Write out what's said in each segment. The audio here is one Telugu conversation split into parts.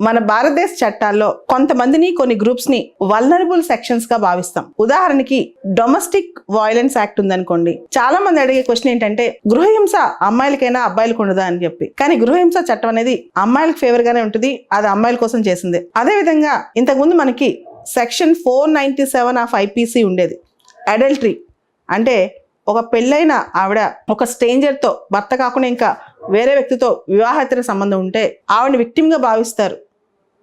మన భారతదేశ చట్టాల్లో కొంతమందిని కొన్ని గ్రూప్స్ ని వల్నరబుల్ సెక్షన్స్ గా భావిస్తాం. ఉదాహరణకి డొమెస్టిక్ వైలెన్స్ యాక్ట్ ఉందనుకోండి. చాలా మంది అడిగే క్వశ్చన్ ఏంటంటే గృహహింస అమ్మాయిలకైనా అబ్బాయిలకు ఉండదా అని చెప్పి. కానీ గృహహింస చట్టం అనేది అమ్మాయిలకు ఫేవర్ గానే ఉంటుంది, అది అమ్మాయిల కోసం చేసింది. అదే విధంగా ఇంతకుముందు మనకి సెక్షన్ 497 ఆఫ్ ఐపీసీ ఉండేది. అడల్టరీ అంటే ఒక పెళ్ళైన ఆవిడ ఒక స్ట్రేంజర్ తో, భర్త కాకుండా ఇంకా వేరే వ్యక్తితో వివాహేతర సంబంధం ఉంటే ఆవిడని విక్టిమ్ గా భావిస్తారు.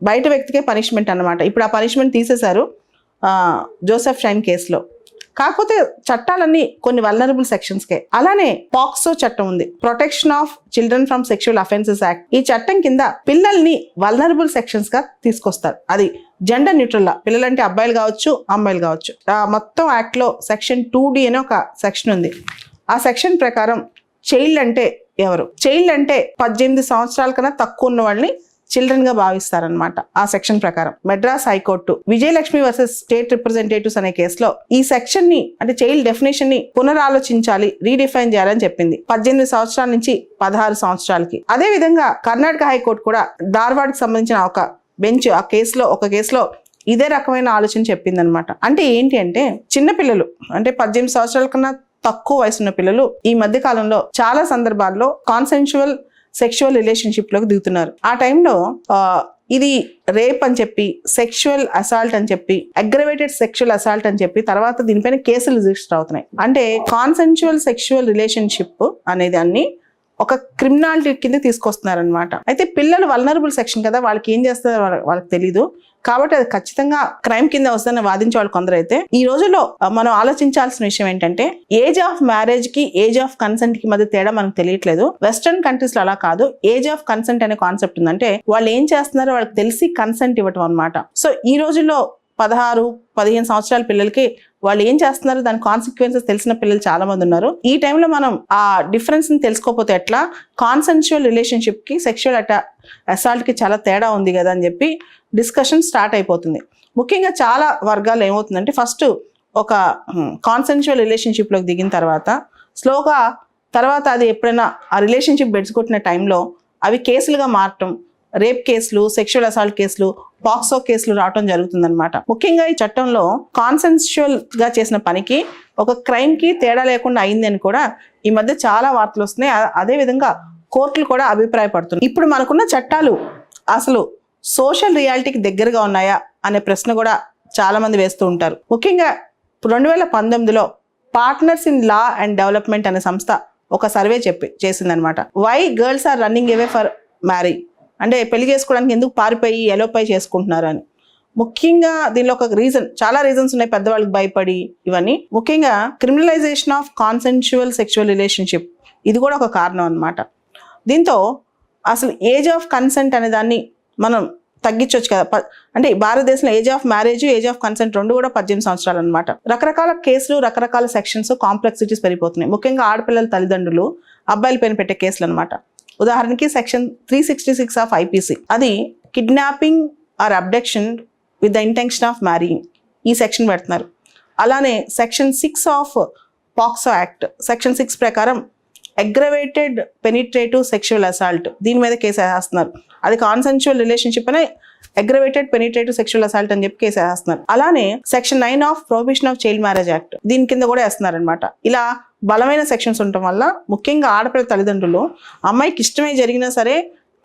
బయట వ్యక్తికే పనిష్మెంట్ అన్నమాట. ఇప్పుడు ఆ పనిష్మెంట్ తీసేశారు జోసెఫ్ షైన్ కేసులో. కాకపోతే చట్టాలన్నీ కొన్ని వల్నరబుల్ సెక్షన్స్కే. అలానే పాక్సో చట్టం ఉంది, protection of children from sexual offences act. ఈ చట్టం కింద పిల్లల్ని వల్నరబుల్ సెక్షన్స్ గా తీసుకొస్తారు. అది జెండర్ న్యూట్రల్ లా, పిల్లలంటే అబ్బాయిలు కావచ్చు అమ్మాయిలు కావచ్చు. మొత్తం యాక్ట్ లో సెక్షన్ 2D అనే ఒక సెక్షన్ ఉంది. ఆ సెక్షన్ ప్రకారం చైల్డ్ అంటే ఎవరు? చైల్డ్ అంటే 18 సంవత్సరాల కన్నా తక్కువ ఉన్న వాళ్ళని చిల్డ్రన్ గా భావిస్తారనమాట. ఆ సెక్షన్ ప్రకారం Madras high court Vijayalakshmi versus state representatives అనే కేసులో ఈ సెక్షన్ ని అంటే చైల్డ్ డెఫినేషన్ ని పునరాలోచించాలి, రీడిఫైన్ చేయాలని చెప్పింది 18 సంవత్సరాల నుంచి 16 సంవత్సరాలకి. అదే విధంగా కర్ణాటక హైకోర్టు కూడా ధార్వాడ్కి సంబంధించిన ఒక బెంచ్ ఒక కేసులో ఇదే రకమైన ఆలోచన చెప్పింది అనమాట. అంటే ఏంటి అంటే చిన్నపిల్లలు అంటే 18 సంవత్సరాల కన్నా తక్కువ వయసున్న పిల్లలు ఈ మధ్య కాలంలో చాలా సందర్భాల్లో కాన్సెన్షువల్ సెక్షువల్ రిలేషన్షిప్ లోకి దిగుతున్నారు. ఆ టైంలో ఇది రేప్ అని చెప్పి, సెక్షువల్ అసాల్ట్ అని చెప్పి, అగ్రవేటెడ్ సెక్షువల్ అసాల్ట్ అని చెప్పి తర్వాత దీనిపైన కేసులు రిజిస్టర్ అవుతున్నాయి. అంటే కాన్సెన్షువల్ సెక్షువల్ రిలేషన్షిప్ అనేది అన్ని ఒక క్రిమినాలిటీ కింద తీసుకొస్తున్నారనమాట. అయితే పిల్లలు వల్నరబుల్ సెక్షన్ కదా, వాళ్ళకి ఏం చేస్తారో వాళ్ళకి తెలీదు. కాబట్టి అది ఖచ్చితంగా క్రైమ్ కింద వస్తుందని వాదించే వాళ్ళు కొందరు. అయితే ఈ రోజుల్లో మనం ఆలోచించాల్సిన విషయం ఏంటంటే ఏజ్ ఆఫ్ మ్యారేజ్ కి ఏజ్ ఆఫ్ కన్సెంట్ కి మధ్య తేడా మనకు తెలియట్లేదు. వెస్టర్న్ కంట్రీస్ లో అలా కాదు. ఏజ్ ఆఫ్ కన్సెంట్ అనే కాన్సెప్ట్ ఉందంటే వాళ్ళు ఏం చేస్తున్నారో వాళ్ళకి తెలిసి కన్సెంట్ ఇవ్వటం అనమాట. సో ఈ రోజుల్లో 16-15 సంవత్సరాల పిల్లలకి వాళ్ళు ఏం చేస్తున్నారు దాని కాన్సిక్వెన్సెస్ తెలిసిన పిల్లలు చాలా మంది ఉన్నారు. ఈ టైంలో మనం ఆ డిఫరెన్స్ ని తెలుసుకోకపోతే ఎట్లా? కాన్సెన్షువల్ రిలేషన్షిప్ కి సెక్షువల్ అసాల్ట్ కి చాలా తేడా ఉంది కదా అని చెప్పి డిస్కషన్ స్టార్ట్ అయిపోతుంది. ముఖ్యంగా చాలా వర్గాలు ఏమవుతుందంటే ఫస్ట్ ఒక కాన్సెన్షువల్ రిలేషన్షిప్ లోకి దిగిన తర్వాత స్లోగా తర్వాత అది ఎప్పుడైనా ఆ రిలేషన్షిప్ బెడ్చుకొట్టిన టైంలో అవి కేసులుగా మారటం, రేప్ కేసులు, సెక్షువల్ అసాల్ట్ కేసులు, పాక్సో కేసులు రావటం జరుగుతుందన్నమాట. ముఖ్యంగా ఈ చట్టంలో కాన్సెన్షువల్ గా చేసిన పనికి ఒక క్రైమ్ కి తేడా లేకుండా అయింది అని కూడా ఈ మధ్య చాలా వార్తలు వస్తున్నాయి. అదే విధంగా కోర్టులు కూడా అభిప్రాయపడుతున్నాయి. ఇప్పుడు మనకున్న చట్టాలు అసలు సోషల్ రియాలిటీకి దగ్గరగా ఉన్నాయా అనే ప్రశ్న కూడా చాలా మంది వేస్తూ ఉంటారు. ముఖ్యంగా 2019లో partners in law and development అనే సంస్థ ఒక సర్వే చేసిందనమాట. Why girls are running away for marriage, అంటే పెళ్లి చేసుకోవడానికి ఎందుకు పారిపోయి ఎలోపై చేసుకుంటున్నారు అని. ముఖ్యంగా దీనిలో ఒక రీజన్, చాలా రీజన్స్ ఉన్నాయి, పెద్దవాళ్ళకి భయపడి ఇవన్నీ. ముఖ్యంగా criminalization of consensual sexual relationship ఇది కూడా ఒక కారణం అనమాట. దీంతో అసలు ఏజ్ ఆఫ్ కన్సెంట్ అనే దాన్ని మనం తగ్గించవచ్చు కదా. అంటే భారతదేశంలో age of marriage, age of consent రెండు కూడా 18 సంవత్సరాలు అనమాట. రకరకాల కేసులు, రకరకాల సెక్షన్స్, కాంప్లెక్సిటీస్ పెరిగిపోతున్నాయి. ముఖ్యంగా ఆడపిల్లల తల్లిదండ్రులు అబ్బాయిల పైన పెట్టే కేసులు అనమాట. ఉదాహరణకి సెక్షన్ 366 ఆఫ్ ఐపీసీ, అది kidnapping or abduction with the intention of marrying, ఈ సెక్షన్ పెడుతున్నారు. అలానే section 6 of POCSO act, section 6 ప్రకారం అగ్రవేటెడ్ పెనిట్రేటివ్ సెక్షువల్ అసాల్ట్, దీని మీద కేసు వేస్తున్నారు. అది కాన్సెన్షువల్ రిలేషన్షిప్ అనే అగ్రవేటెడ్ పెనిట్రేటివ్ సెక్షువల్ అసాల్ట్ అని చెప్పి కేసు వేస్తున్నారు. అలానే section 9 of prohibition of child marriage act, దీని కింద కూడా వేస్తున్నారు అనమాట. ఇలా బలమైన సెక్షన్స్ ఉండటం వల్ల ముఖ్యంగా ఆడపిల్ల తల్లిదండ్రులు అమ్మాయికి ఇష్టమే జరిగినా సరే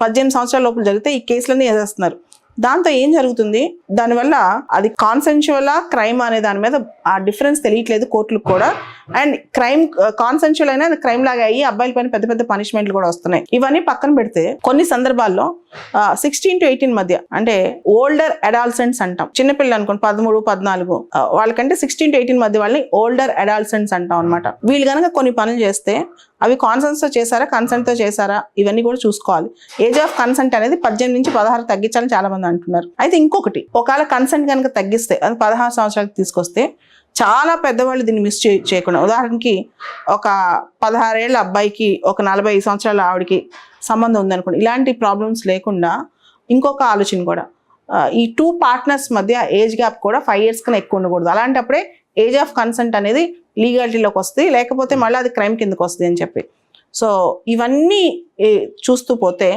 18 సంవత్సరాల లోపల జరిగితే ఈ కేసులన్నీ వేసేస్తున్నారు. దాంతో ఏం జరుగుతుంది, దానివల్ల అది కాన్సెన్షువల్ క్రైమ్ అనే దాని మీద ఆ డిఫరెన్స్ తెలియట్లేదు కోర్టులకు కూడా. అండ్ క్రైమ్ కాన్సెన్షువల్ అయినా క్రైమ్ లాగా అయ్యి అబ్బాయిల పైన పెద్ద పెద్ద పనిష్మెంట్లు కూడా వస్తున్నాయి. ఇవన్నీ పక్కన పెడితే కొన్ని సందర్భాల్లో 16 to 18 మధ్య, అంటే ఓల్డర్ అడాల్సెంట్స్ అంటాం, చిన్నపిల్లలు అనుకోండి 13-14 వాళ్ళకంటే 16 to 18 మధ్య వాళ్ళని ఓల్డర్ అడాల్సెంట్స్ అంటాం అనమాట. వీళ్ళు కనుక కొన్ని పనులు చేస్తే అవి కాన్సెన్స్ తో చేశారా, కన్సెంట్ తో చేశారా, ఇవన్నీ కూడా చూసుకోవాలి. ఏజ్ ఆఫ్ కన్సెంట్ అనేది 18 నుంచి 16 తగ్గించాలని చాలా మంది అంటున్నారు. అయితే ఇంకొకటి, ఒకవేళ కన్సెంట్ కనుక తగ్గిస్తే అది 16 సంవత్సరాలకు తీసుకొస్తే చాలా పెద్దవాళ్ళు దీన్ని మిస్ చేయకుండా, ఉదాహరణకి ఒక 16 ఏళ్ళ అబ్బాయికి ఒక 45 సంవత్సరాల ఆవిడకి సంబంధం ఉందనుకోండి, ఇలాంటి ప్రాబ్లమ్స్ లేకుండా ఇంకొక ఆలోచన కూడా, ఈ 2 పార్ట్నర్స్ మధ్య ఏజ్ గ్యాప్ కూడా 5 years కన్నా ఎక్కువ ఉండకూడదు. అలాంటప్పుడే ఏజ్ ఆఫ్ కన్సెంట్ అనేది లీగాలిటీలోకి వస్తుంది, లేకపోతే మళ్ళీ అది క్రైమ్ కిందకి వస్తుంది అని చెప్పి. సో ఇవన్నీ చూస్తూ పోతే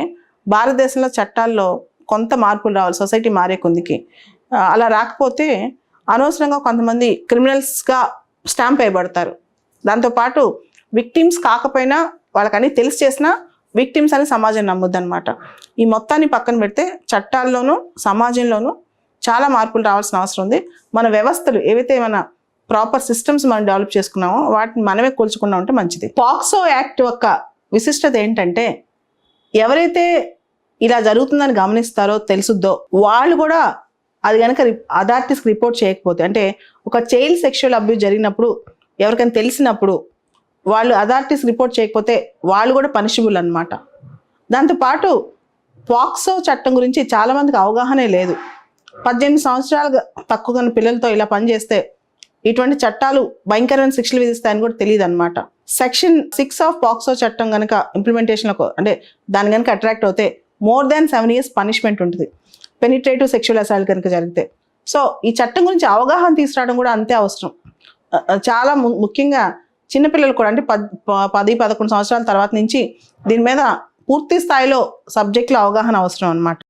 భారతదేశంలో చట్టాల్లో కొంత మార్పులు రావాలి సొసైటీ మారే కొందికి. అలా రాకపోతే అనవసరంగా కొంతమంది క్రిమినల్స్గా స్టాంప్ వేయబడతారు. దాంతోపాటు విక్టిమ్స్ కాకపోయినా వాళ్ళకని తెలిసి చేసినా విక్టిమ్స్ అని సమాజం నమ్ముద్ది అనమాట. ఈ మొత్తాన్ని పక్కన పెడితే చట్టాల్లోనూ సమాజంలోనూ చాలా మార్పులు రావాల్సిన అవసరం ఉంది. మన వ్యవస్థలు ఏవైతే మన ప్రాపర్ సిస్టమ్స్ మనం డెవలప్ చేసుకున్నామో వాటిని మనమే కూల్చకుండా ఉంటే మంచిది. పాక్సో యాక్ట్ యొక్క విశిష్టత ఏంటంటే ఎవరైతే ఇలా జరుగుతుందని గమనిస్తారో తెలుసుద్దో వాళ్ళు కూడా అది కనుక అథారిటీస్కి రిపోర్ట్ చేయకపోతే, అంటే ఒక చైల్డ్ సెక్షువల్ అబ్యూస్ జరిగినప్పుడు ఎవరికైనా తెలిసినప్పుడు వాళ్ళు అథారిటీస్ రిపోర్ట్ చేయకపోతే వాళ్ళు కూడా పనిషబుల్ అనమాట. దాంతోపాటు పాక్సో చట్టం గురించి చాలామందికి అవగాహనే లేదు. 18 సంవత్సరాలు తక్కువ పిల్లలతో ఇలా పనిచేస్తే ఇటువంటి చట్టాలు భయంకరమైన శిక్షలు విధిస్తాయని కూడా తెలియదు అనమాట. సెక్షన్ 6 ఆఫ్ పాక్సో చట్టం కనుక ఇంప్లిమెంటేషన్లో అంటే దాని కనుక అట్రాక్ట్ అవుతే more than 7 years పనిష్మెంట్ ఉంటుంది పెనిట్రేటివ్ సెక్షువల్ అసాల్ట్ కనుక జరిగితే. సో ఈ చట్టం గురించి అవగాహన తీసుకురావడం కూడా అంతే అవసరం. చాలా ముఖ్యంగా చిన్నపిల్లలు కూడా అంటే 10-11 సంవత్సరాల తర్వాత నుంచి దీని మీద పూర్తి స్థాయిలో సబ్జెక్టులో అవగాహన అవసరం అనమాట.